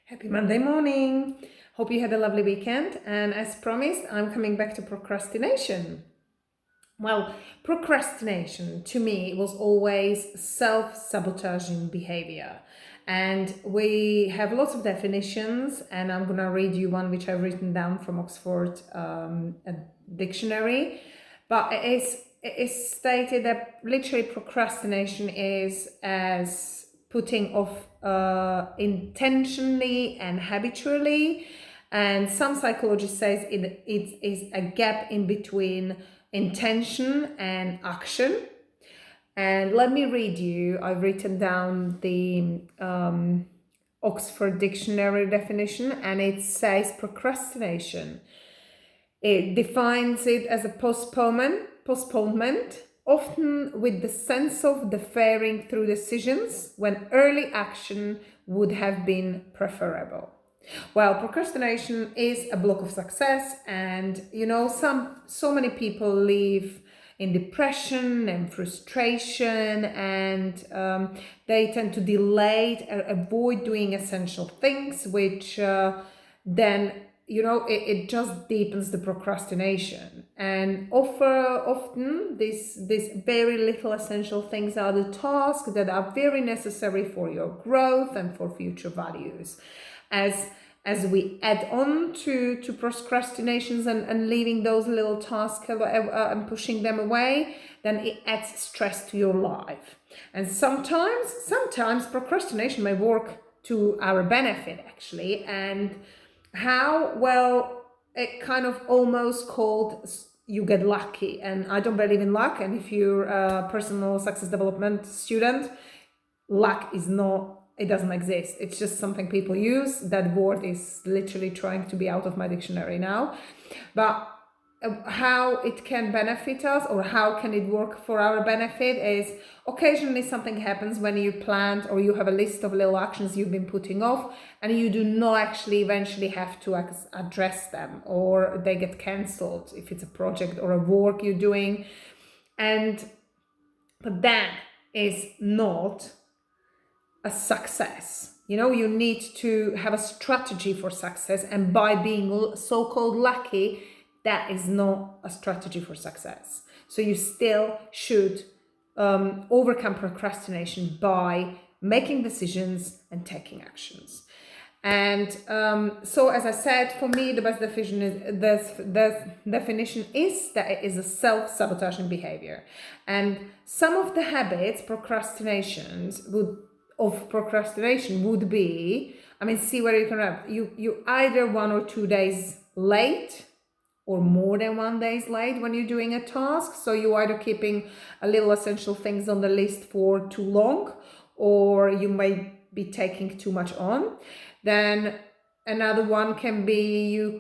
Happy Monday morning. Hope you had a lovely weekend. And as promised, I'm coming back to procrastination. Well, procrastination to me was always self-sabotaging behavior. And we have lots of definitions, and I'm going to read you one which I've written down from Oxford a dictionary. But it is stated that literally procrastination is as putting off intentionally and habitually. And some psychologists say it is a gap in between intention and action. And let me read you, I've written down the Oxford Dictionary definition, and it says procrastination. It defines it as a postponement, often with the sense of deferring through decisions when early action would have been preferable. Well, procrastination is a block of success, and so many people live in depression and frustration, and they tend to delay or avoid doing essential things, which then it just deepens the procrastination. And often these very little essential things are the tasks that are very necessary for your growth and for future values. As we add on to procrastinations and leaving those little tasks and pushing them away, then it adds stress to your life. And sometimes procrastination may work to our benefit, actually. And how? Well, it kind of almost called you get lucky. And I don't believe in luck. And if you're a personal success development student, luck is not, it doesn't exist. It's just something people use. That word is literally trying to be out of my dictionary now. But how it can benefit us, or how can it work for our benefit, is occasionally something happens when you planned or you have a list of little actions you've been putting off, and you do not actually eventually have to address them, or they get cancelled if it's a project or a work you're doing. But that is not a success. You need to have a strategy for success, and by being so-called lucky, that is not a strategy for success. So you still should overcome procrastination by making decisions and taking actions. And so, as I said, for me, the best definition is that it is a self-sabotaging behavior. And some of the habits, procrastination would be, see where you can have. You either 1 or 2 days late, or more than 1 day late when you're doing a task. So you either keeping a little essential things on the list for too long, or you may be taking too much on. Then another one can be you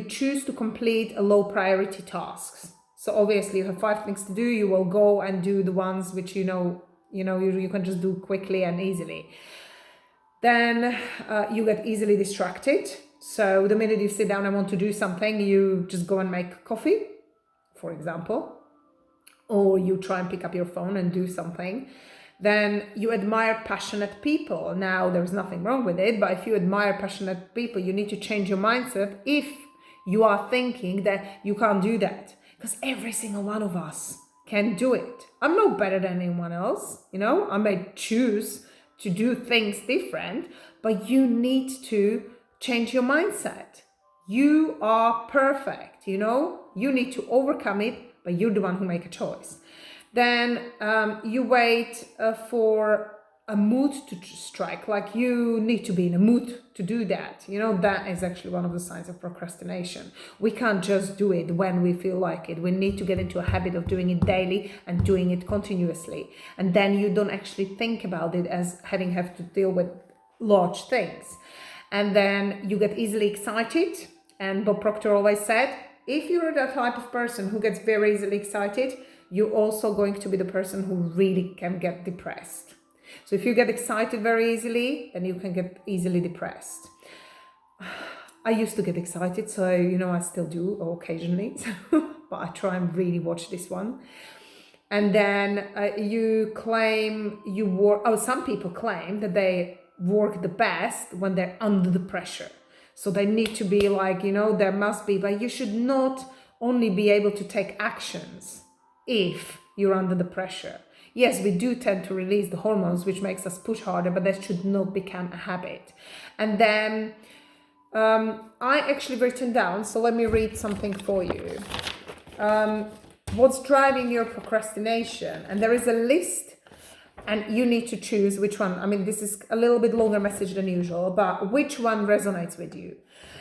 choose to complete a low priority tasks. So obviously you have 5 things to do, you will go and do the ones which you can just do quickly and easily. Then you get easily distracted. So the minute you sit down and want to do something, you just go and make coffee, for example, or you try and pick up your phone and do something. Then you admire passionate people. Now, there's nothing wrong with it, but if you admire passionate people, you need to change your mindset if you are thinking that you can't do that, because every single one of us can do it. I'm no better than anyone else. I may choose to do things different, but you need to change your mindset. You are perfect, you need to overcome it, but you're the one who make a choice. Then you wait for a mood to strike, like you need to be in a mood to do that. That is actually one of the signs of procrastination. We can't just do it when we feel like it. We need to get into a habit of doing it daily and doing it continuously. And then you don't actually think about it as have to deal with large things. And then you get easily excited. And Bob Proctor always said, if you're the type of person who gets very easily excited, you're also going to be the person who really can get depressed. So if you get excited very easily, then you can get easily depressed. I used to get excited, so I still do occasionally, but I try and really watch this one. And then you claim some people claim that they work the best when they're under the pressure. So they need to be like, there must be, but you should not only be able to take actions if you're under the pressure. Yes, we do tend to release the hormones, which makes us push harder, but that should not become a habit. And then I actually written down, so let me read something for you. What's driving your procrastination? And there is a list, and you need to choose which one. I mean, this is a little bit longer message than usual, but which one resonates with you?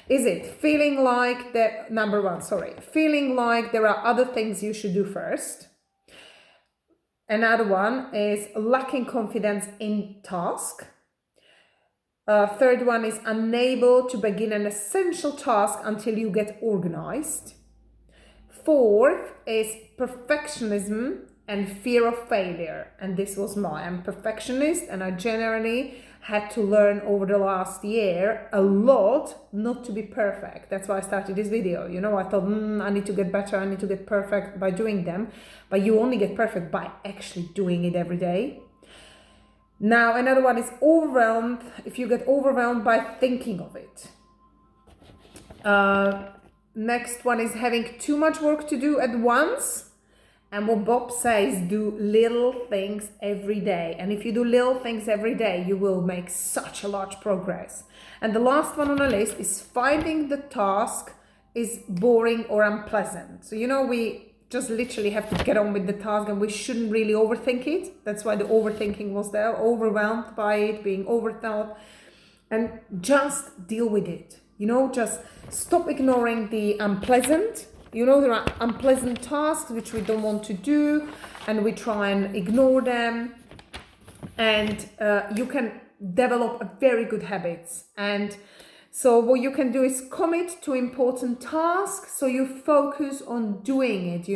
Is it feeling like feeling like there are other things you should do first? Another one is lacking confidence in task. Third one is unable to begin an essential task until you get organized. Fourth is perfectionism and fear of failure. And this was I'm a perfectionist, and I generally had to learn over the last year a lot not to be perfect. That's why I started this video. I thought, I need to get better, I need to get perfect by doing them. But you only get perfect by actually doing it every day. Now, another one is overwhelmed. If you get overwhelmed by thinking of it. Next one is having too much work to do at once. And what Bob says, do little things every day. And if you do little things every day, you will make such a large progress. And the last one on the list is finding the task is boring or unpleasant. So, we just literally have to get on with the task, and we shouldn't really overthink it. That's why the overthinking was there, overwhelmed by it, being overthought. And just deal with it. Just stop ignoring the unpleasant. There are unpleasant tasks which we don't want to do, and we try and ignore them. And you can develop a very good habits. And so what you can do is commit to important tasks. So you focus on doing it,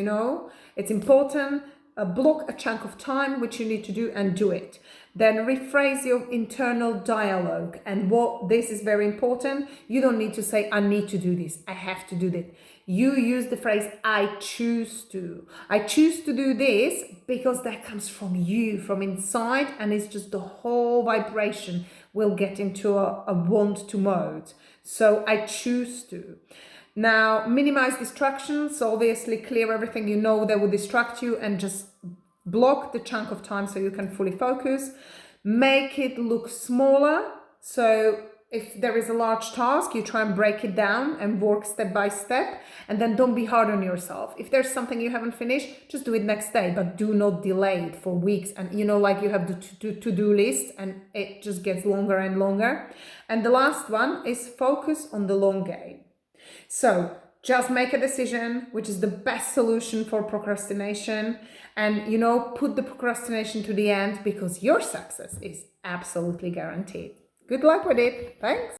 It's important. Block a chunk of time which you need to do and do it. Then rephrase your internal dialogue. And this is very important. You don't need to say, I need to do this, I have to do that. You use the phrase, I choose to. I choose to do this because that comes from you, from inside, and it's just the whole vibration will get into a want to mode. So I choose to. Now, minimize distractions. So obviously clear everything that will distract you, and just block the chunk of time so you can fully focus. Make it look smaller. So if there is a large task, you try and break it down and work step by step, and then don't be hard on yourself. If there's something you haven't finished, just do it next day, but do not delay it for weeks. And like you have the to-do list, and it just gets longer and longer. And the last one is focus on the long game. So just make a decision, which is the best solution for procrastination, and put the procrastination to the end, because your success is absolutely guaranteed. Good luck with it. Thanks.